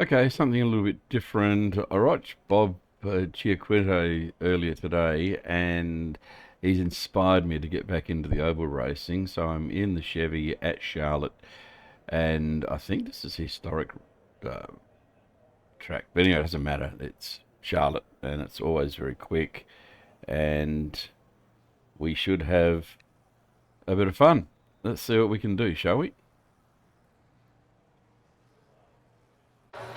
Okay, something a little bit different. I watched Bob Chiaquinto earlier today, and he's inspired me to get back into the oval racing. So I'm in the Chevy at Charlotte, and I think this is a historic uh, track. But anyway, it doesn't matter. It's Charlotte, and it's always very quick, and we should have a bit of fun. Let's see what we can do, shall we?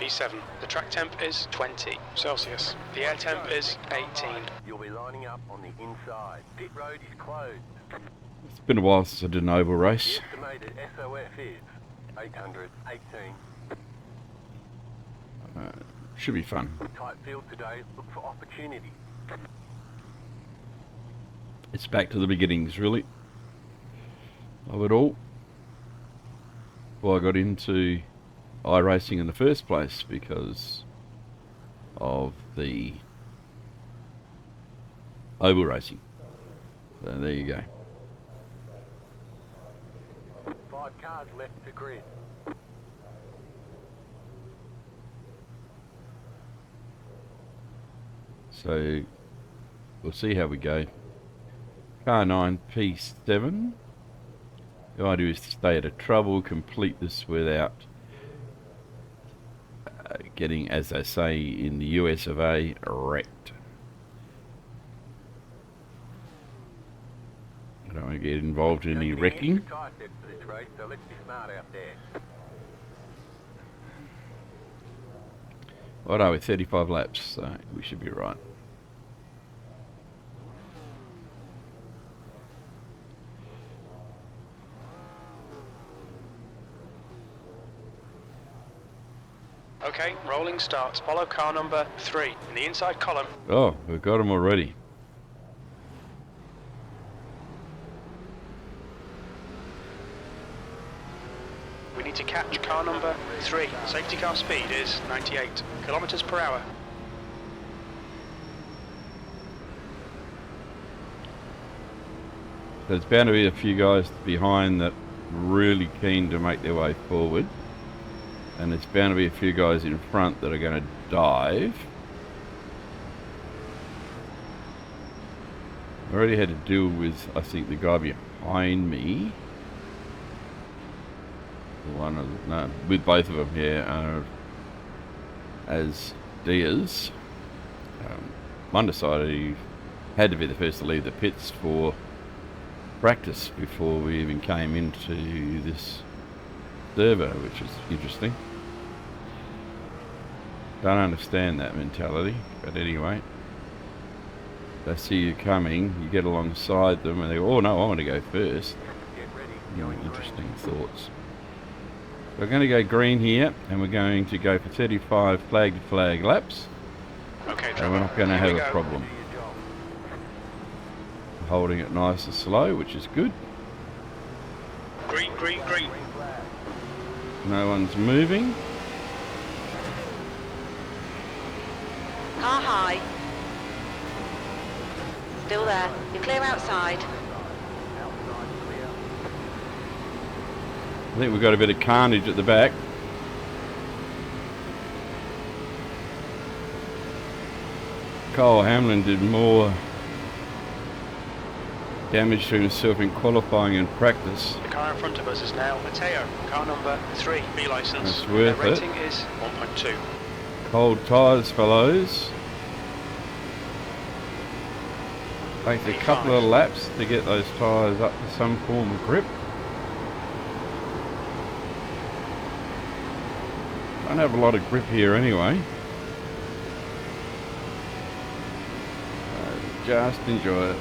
P7. The track temp is 20 Celsius. The air temp is 18. You'll be lining up on the inside. Pit road is closed. It's been a while since I did an oval race. The estimated SOF is 818. Should be fun. Tight field today. Look for opportunity. It's back to the beginnings, really, of it all. Well, I got into iRacing in the first place because of the oval racing. So there you go. 5 cars left to grid. So we'll see how we go. Car 9 P7. The idea is to stay out of trouble, complete this without getting, as they say in the US of A, wrecked. I don't want to get involved in any wrecking. Tyre sets for this race, so let's be smart out there. What are we? 35 laps, so we should be right. Okay, rolling starts. Follow car number 3 in the inside column. Oh, we've got them already. We need to catch car number 3. Safety car speed is 98 kilometers per hour. There's bound to be a few guys behind that really keen to make their way forward. And there's bound to be a few guys in front that are going to dive. I already had to deal with, I think, the guy behind me. No, with both of them here as Diaz. One decided he had to be the first to leave the pits for practice before we even came into this server, which is interesting. Don't understand that mentality, but anyway, they see you coming, you get alongside them and they go, oh no, I want to go first. Get ready. Interesting thoughts. We're going to go green here, and we're going to go for 35 flag to flag laps. Okay, and we're not going to have a problem. Do your job. Holding it nice and slow, which is good. Green, green, green. Green flag. No one's moving. Car high. Still there. You're clear outside. Outside clear. I think we've got a bit of carnage at the back. Cole Hamlin did more damage to himself in qualifying and practice. The car in front of us is now Mateo, car number 3, B license. That's worth Their it. rating is 1.2. Cold tyres, fellows. Takes a couple of laps to get those tyres up to some form of grip. Don't have a lot of grip here anyway. So just enjoy it.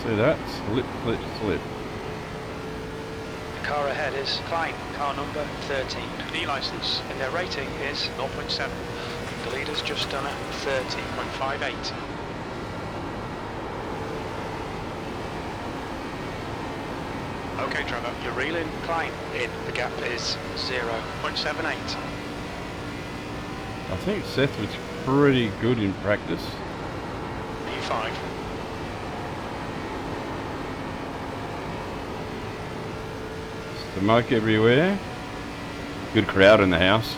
See that? Slip, slip, slip. The car ahead is Klein, car number 13, B license, and their rating is 0.7. The leader's just done a 30.58. Okay, Trevor, you're reeling Klein in. The gap is 0.78. I think Seth was pretty good in practice. P5. Smoke everywhere. Good crowd in the house.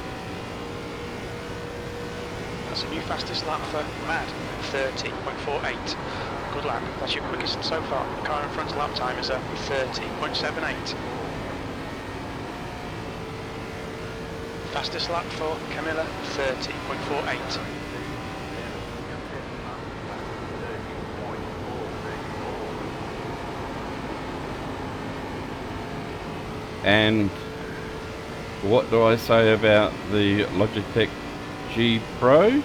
That's a new fastest lap for Mad, 30.48. Good lap. That's your quickest so far. Car in front's lap time is a 30.78. Fastest lap for Camilla, 30.48. And what do I say about the Logitech G Pro?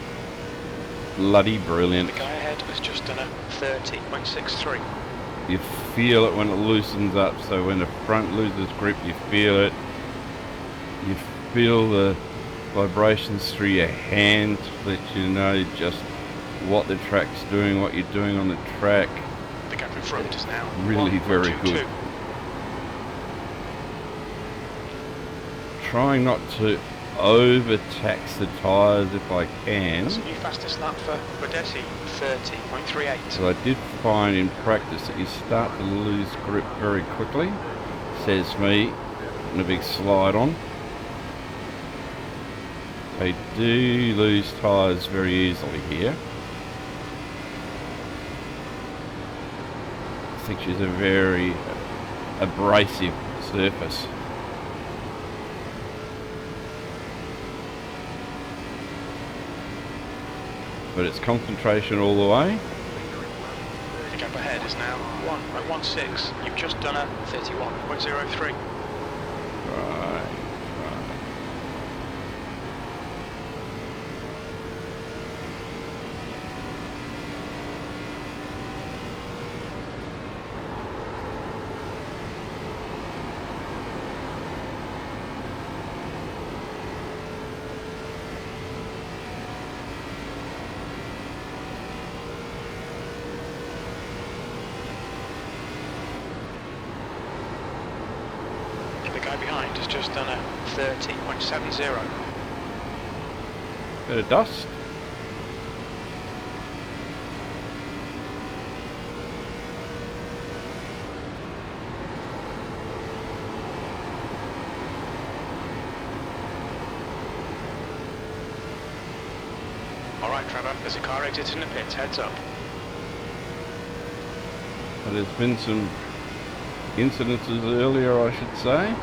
Bloody brilliant. The guy ahead has just done a 30.63. You feel it when it loosens up, so when the front loses grip you feel it. You feel the vibrations through your hands, that you know just what the track's doing, what you're doing on the track. The gap in front is now Really very good. Trying not to overtax the tyres if I can. That's a new fastest lap for Rodesi, 30.38. So I did find in practice that you start to lose grip very quickly, says me, and a big slide on. They do lose tyres very easily here. I think she's a very abrasive surface. But it's concentration all the way. The gap ahead is now 1.16. You've just done a 31.03. Right. The guy behind has just done a 30.70. Bit of dust. Alright Trevor, there's a car exiting the pits, heads up. But there's been some incidences earlier, I should say.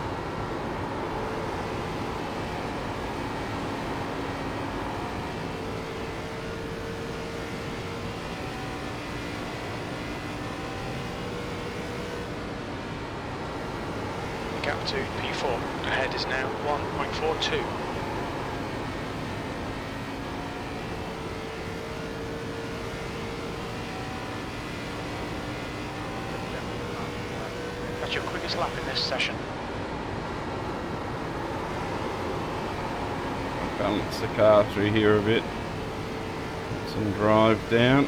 The gap to P4 ahead is now 1.42. That's your quickest lap in this session. Balance the car through here a bit. Some drive down.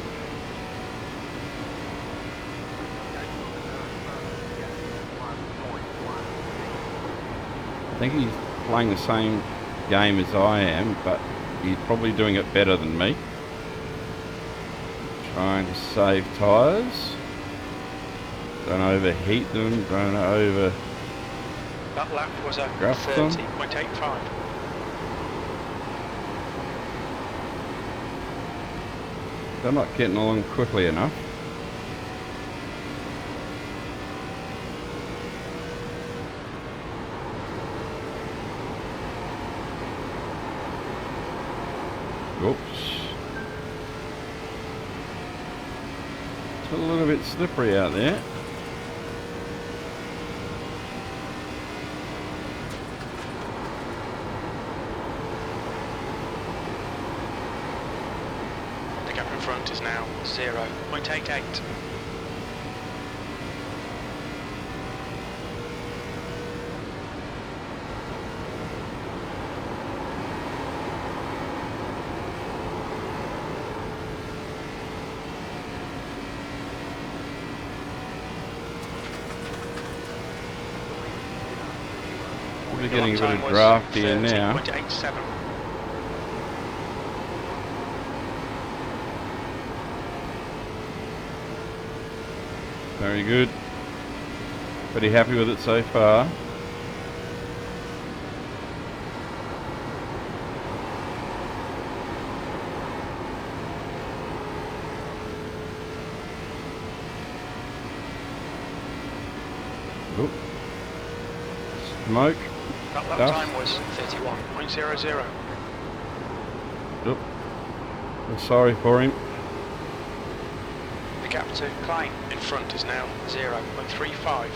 I think he's playing the same game as I am, but he's probably doing it better than me. Trying to save tyres. Don't overheat them, don't over... That lap was a Draft them. 30.85. They're not getting along quickly enough. Oops. It's a little bit slippery out there. The gap in front is now 0.88. We're getting a bit of draft here now. 30.87. Very good. Pretty happy with it so far. Oop. Smoke. That lap Dust. time was 31.00. Oop. I'm sorry for him. The gap to Klein in front is now 0.35.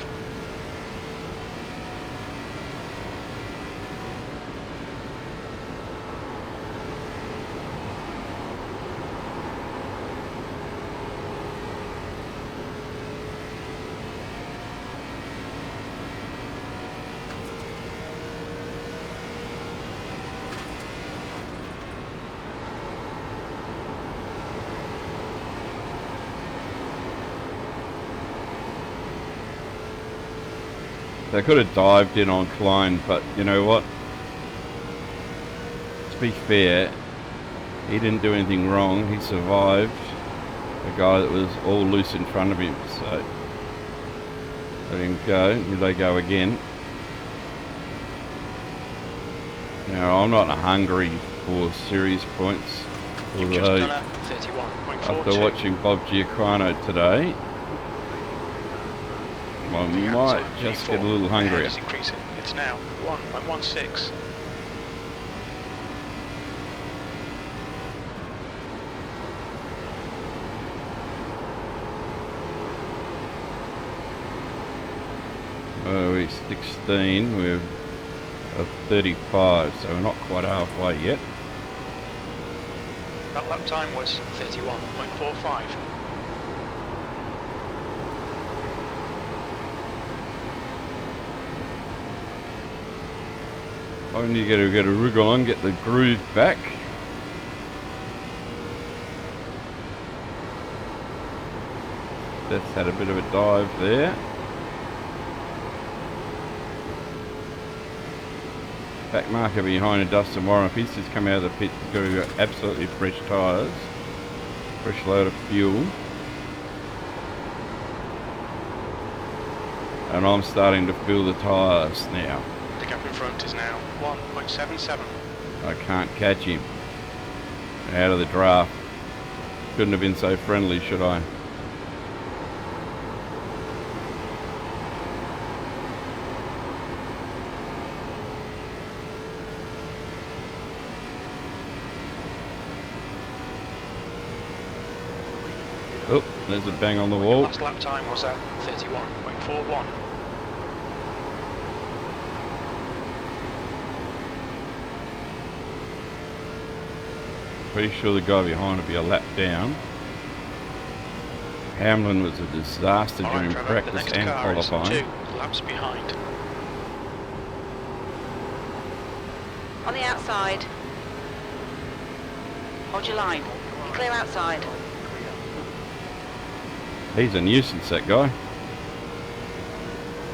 They could have dived in on Klein, but you know what? To be fair, he didn't do anything wrong. He survived a guy that was all loose in front of him, so let him go. Here they go again. Now, I'm not hungry for series points, You've just although done a 31.42. after watching Bob Giacomo today, I might just get a little hungrier. It's increasing. It's now 1.16. Oh, we're 16, we're at 35, so we're not quite halfway yet. That lap time was 31.45. I need to get a rig on, get the groove back. That's had a bit of a dive there. Back marker behind a Dustin Warren. If he's just come out of the pit, he's got to go absolutely fresh tyres. Fresh load of fuel. And I'm starting to fill the tyres now. The gap in front is now 1.77. I can't catch him. Out of the draft. Couldn't have been so friendly, should I? Oh, there's a bang on the wall. Last lap time was at 31.41. Pretty sure the guy behind will be a lap down. Hamlin was a disaster All right, during Trevor, the practice next and car is qualifying. 2 laps behind. On the outside. Hold your line. You're clear outside. He's a nuisance, that guy.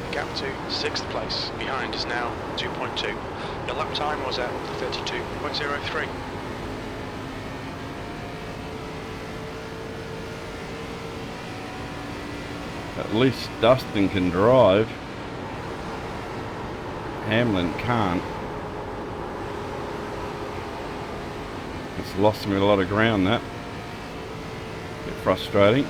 The gap to 6th place behind is now 2.2. Your lap time was at 32.03. At least Dustin can drive. Hamlin can't. It's lost me a lot of ground, that. Bit frustrating.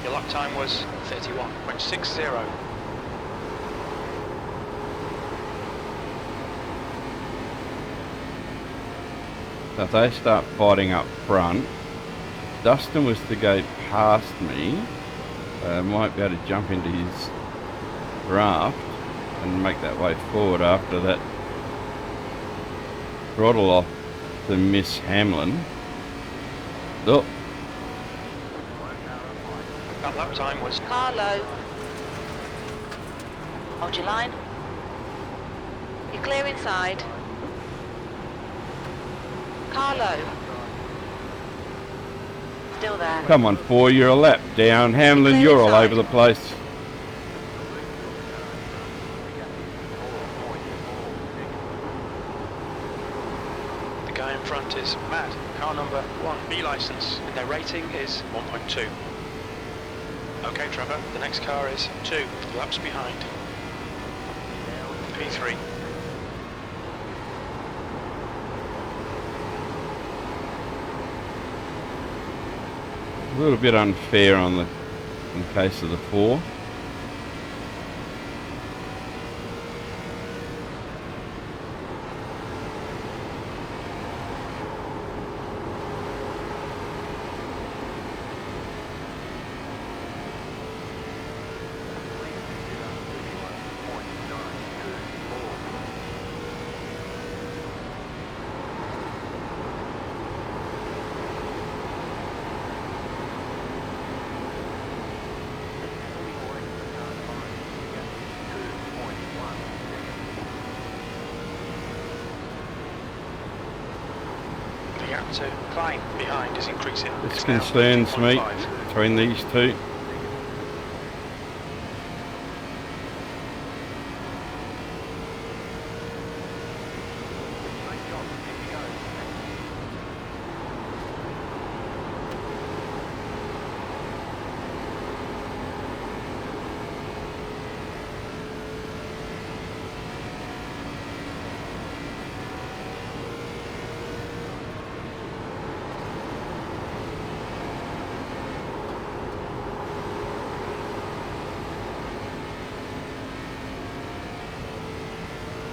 Your lap time was 31.60. So if they start fighting up front, Dustin was to go past me. Might be able to jump into his draft and make that way forward after that throttle off to miss Hamlin. Oh, That lap time was Car low. Hold your line. You're clear inside. Car low. Still there. Come on, 4, you're a lap down. Hamlin, Clear you're all inside. over the place. The guy in front is Matt, car number 1, B licence, and their rating is 1.2. Okay, Trevor, the next car is 2 laps behind. P3. A little bit unfair on the in case of the 4. The gap to climb behind is increasing. This It's now concerns me 13.5. between these two.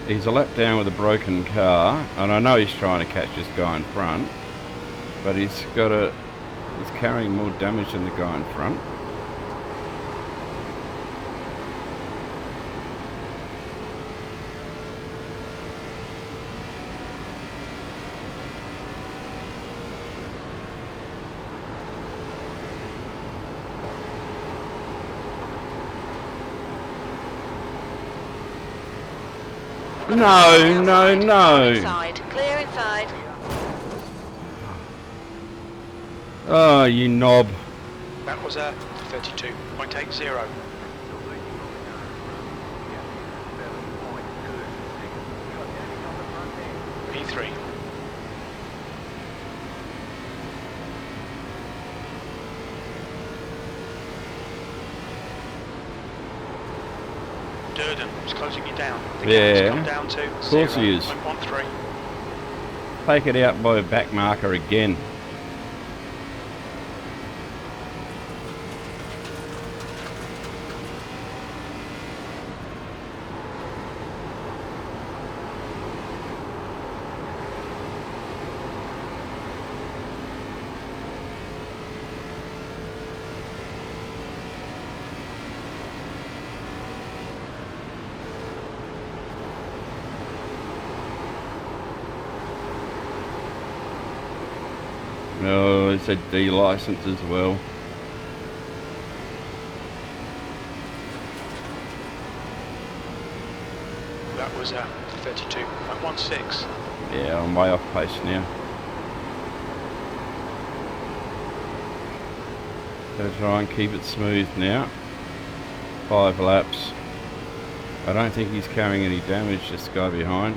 He's a lap down with a broken car, and I know he's trying to catch this guy in front, but he's carrying more damage than the guy in front. No, no, no. Inside. Clear inside. Oh, you knob. That was a 32.80. P3. Durden is closing you down. The Yeah, gap has come down to of course he is. 0.13. Take it out by a back marker again. No, it's a D license as well. That was a 32.16. Yeah, I'm way off pace now. Gotta try and keep it smooth now. 5 laps. I don't think he's carrying any damage, this guy behind.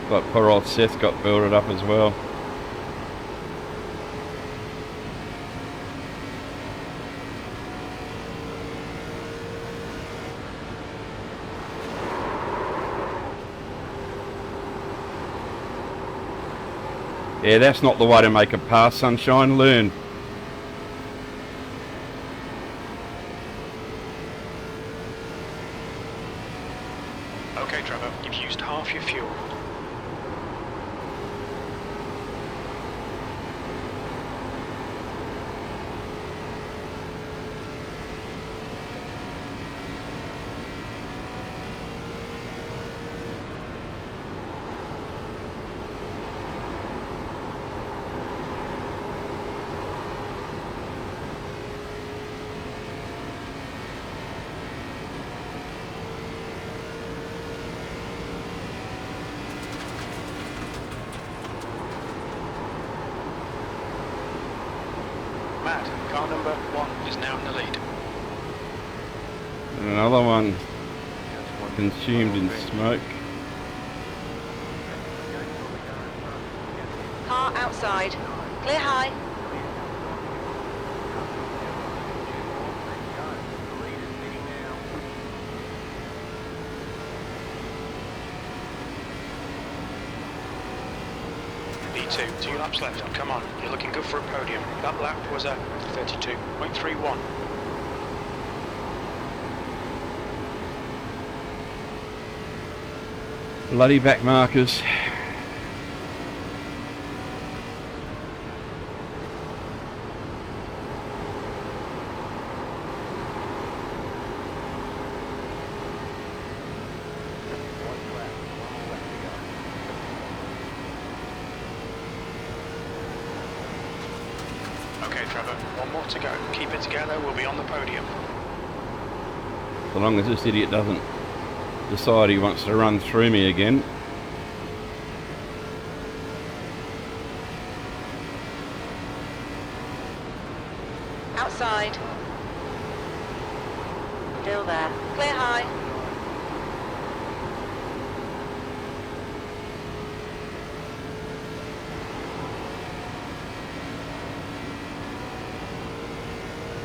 But poor old Seth got builded up as well. Yeah, that's not the way to make a pass, Sunshine. Learn. Okay, Trevor, you've used half your fuel. Car number 1 is now in the lead. And another one consumed in smoke. Car outside. Clear high. P2, 2 laps left. Come on, you're looking good for a podium. That lap was a 32.31. Bloody back markers. Okay, Trevor, one more to go. Keep it together, we'll be on the podium. So long as this idiot doesn't decide he wants to run through me again. Outside. Still there. Clear high.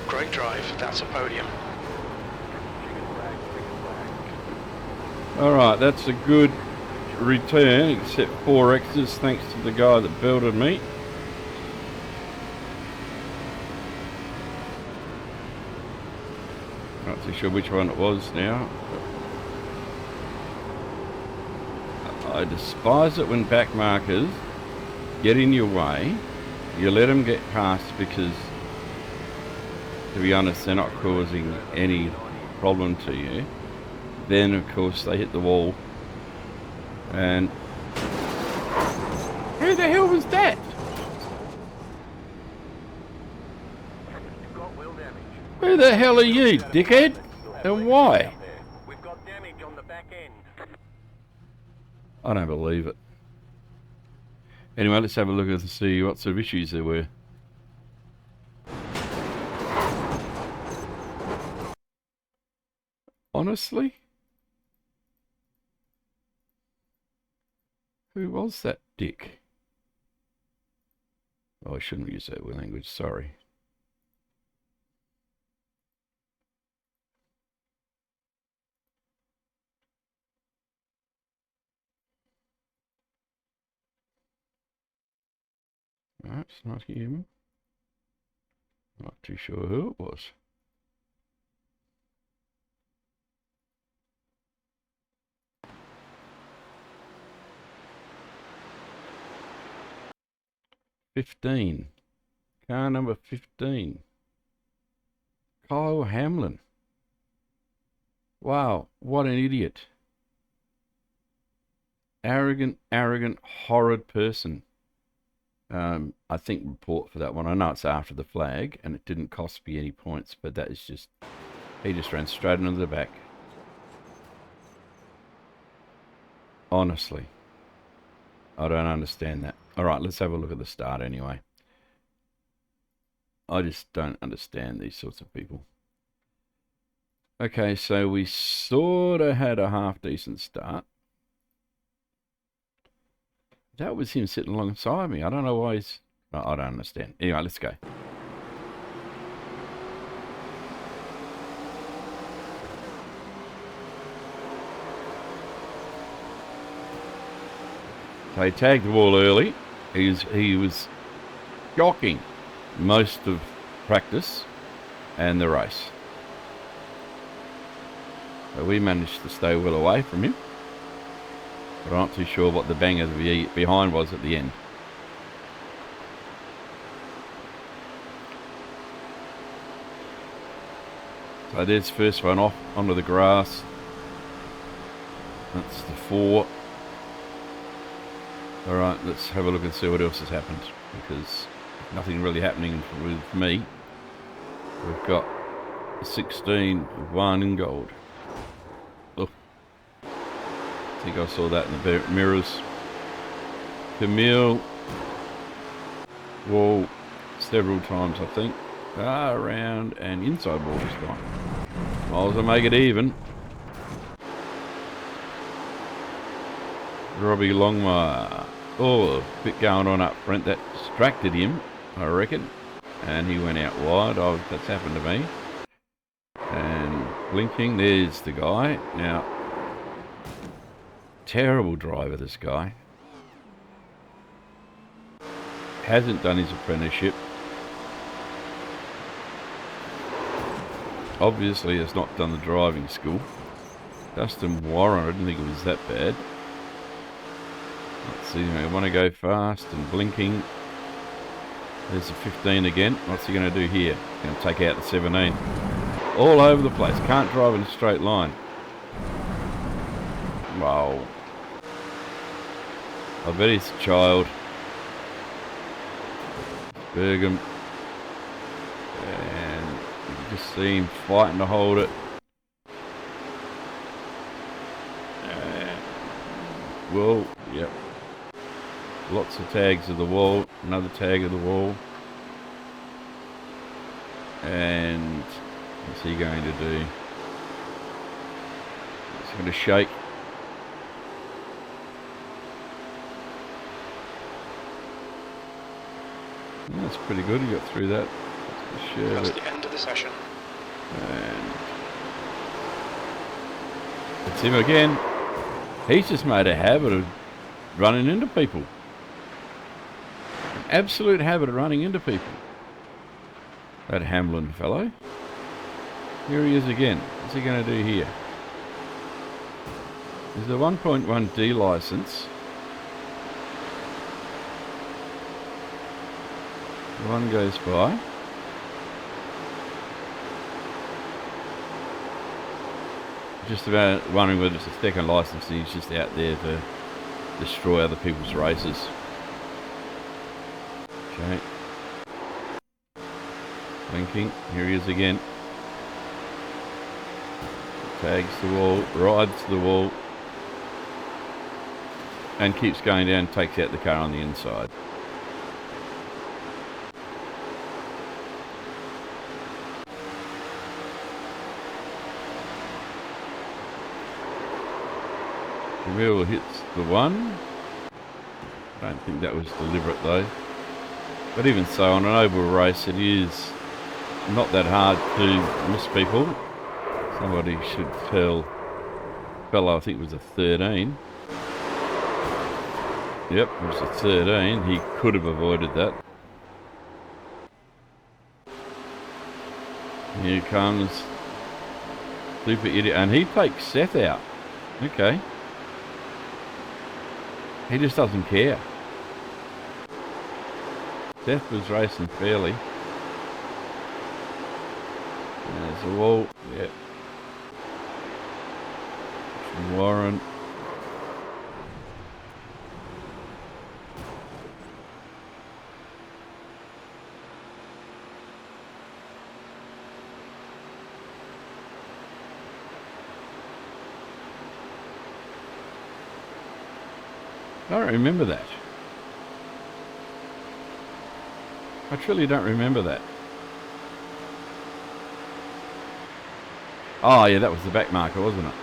Great drive, that's a podium. Alright, that's a good return, except 4 X's thanks to the guy that belted me. Not too sure which one it was now. I despise it when back markers get in your way. You let them get past because, to be honest, they're not causing any problem to you. Then, of course, they hit the wall. And who the hell was that? Got wheel damage. Who the hell are you, dickhead? And why? We've got damage on the back end. I don't believe it. Anyway, let's have a look and see what sort of issues there were. Honestly? Who was that dick? Oh, I shouldn't use that language, sorry. No, it's not him. Not too sure who it was. "15. Car number 15. Kyle Hamlin. Wow, what an idiot. Arrogant, horrid person. I think report for that one. I know it's after the flag and it didn't cost me any points, but that is just, he just ran straight into the back. Honestly. I don't understand that. Alright, let's have a look at the start anyway. I just don't understand these sorts of people. Okay, so we sort of had a half decent start. That was him sitting alongside me. I don't know why he's... I don't understand. Anyway, let's go. They tagged the wall early. He was shocking most of practice and the race. So we managed to stay well away from him. But I'm not too sure what the banger behind was at the end. So there's the first one off onto the grass. That's the 4. Alright, let's have a look and see what else has happened, because nothing really happening with me. We've got 16, 1 in gold. Oh, I think I saw that in the mirrors. Camille wall several times, I think. Around and inside wall this time. Might as well make it even. Robbie Longmire. Oh, a bit going on up front. That distracted him, I reckon. And he went out wide. Oh, that's happened to me. And blinking, there's the guy. Now, terrible driver, this guy. Hasn't done his apprenticeship. Obviously has not done the driving school. Dustin Warren, I didn't think it was that bad. Let's see, I want to go fast and blinking. There's the 15 again. What's he going to do here? Going to take out the 17. All over the place. Can't drive in a straight line. Wow. I bet he's a child. Bergam. And you can just see him fighting to hold it. Well, yep. Lots of tags of the wall. Another tag of the wall. And what's he going to do? He's going to shake. That's pretty good. He got through that. That's the end of the session. And it's him again. He's just made a habit of running into people. An absolute habit of running into people. That Hamlin fellow. Here he is again. What's he going to do here? There's the 1.1D license. One goes by. Just about wondering whether it's a second license and he's just out there to destroy other people's races. Okay. Blinking. Here he is again. Tags the wall, rides the wall, and keeps going down, takes out the car on the inside. The wheel hits the one. I don't think that was deliberate though. But even so, on an oval race, it is not that hard to miss people. Somebody should tell fellow, I think it was a 13. Yep, it was a 13. He could have avoided that. Here comes Super Idiot, and he takes Seth out. Okay. He just doesn't care. Seth was racing fairly. There's a wall. Yep. Warren. I don't remember that. I truly don't remember that. Oh yeah, that was the back marker, wasn't it?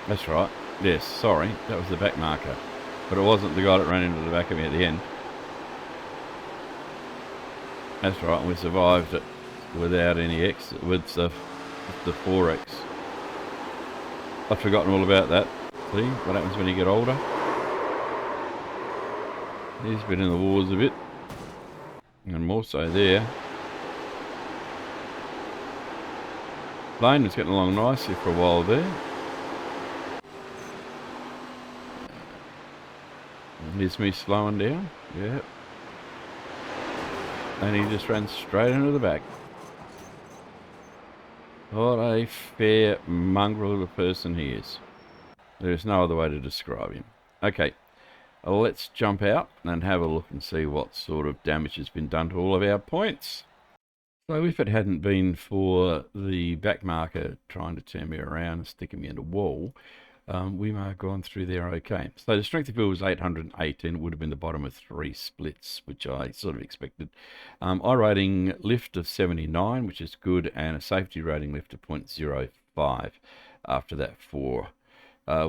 That's right. Yes, sorry. That was the back marker. But it wasn't the guy that ran into the back of me at the end. That's right, and we survived it without any X, with the 4X. I've forgotten all about that. See what happens when you get older? He's been in the wars a bit. And more so there. Lane was getting along nicely for a while there. Here's me slowing down. Yeah. And he just ran straight into the back. What a fair mongrel of a person he is. There's no other way to describe him. Okay. Let's jump out and have a look and see what sort of damage has been done to all of our points. So if it hadn't been for the back marker trying to turn me around and sticking me in a wall, we may have gone through there okay. So the strength of field was 818. It would have been the bottom of 3 splits, which I sort of expected. iRating lift of 79, which is good, and a safety rating lift of 0.05 after that 4.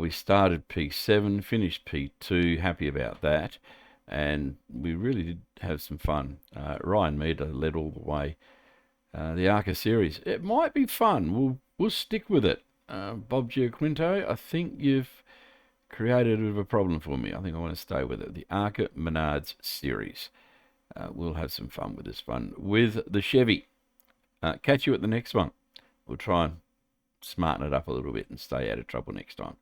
We started P7, finished P2, happy about that, and we really did have some fun. Ryan Meader led all the way. The ARCA series, it might be fun. We'll stick with it. Bob Giaquinto, I think you've created a bit of a problem for me. I think I want to stay with it. The ARCA Menards series. We'll have some fun with this one with the Chevy. Catch you at the next one. We'll try and smarten it up a little bit and stay out of trouble next time.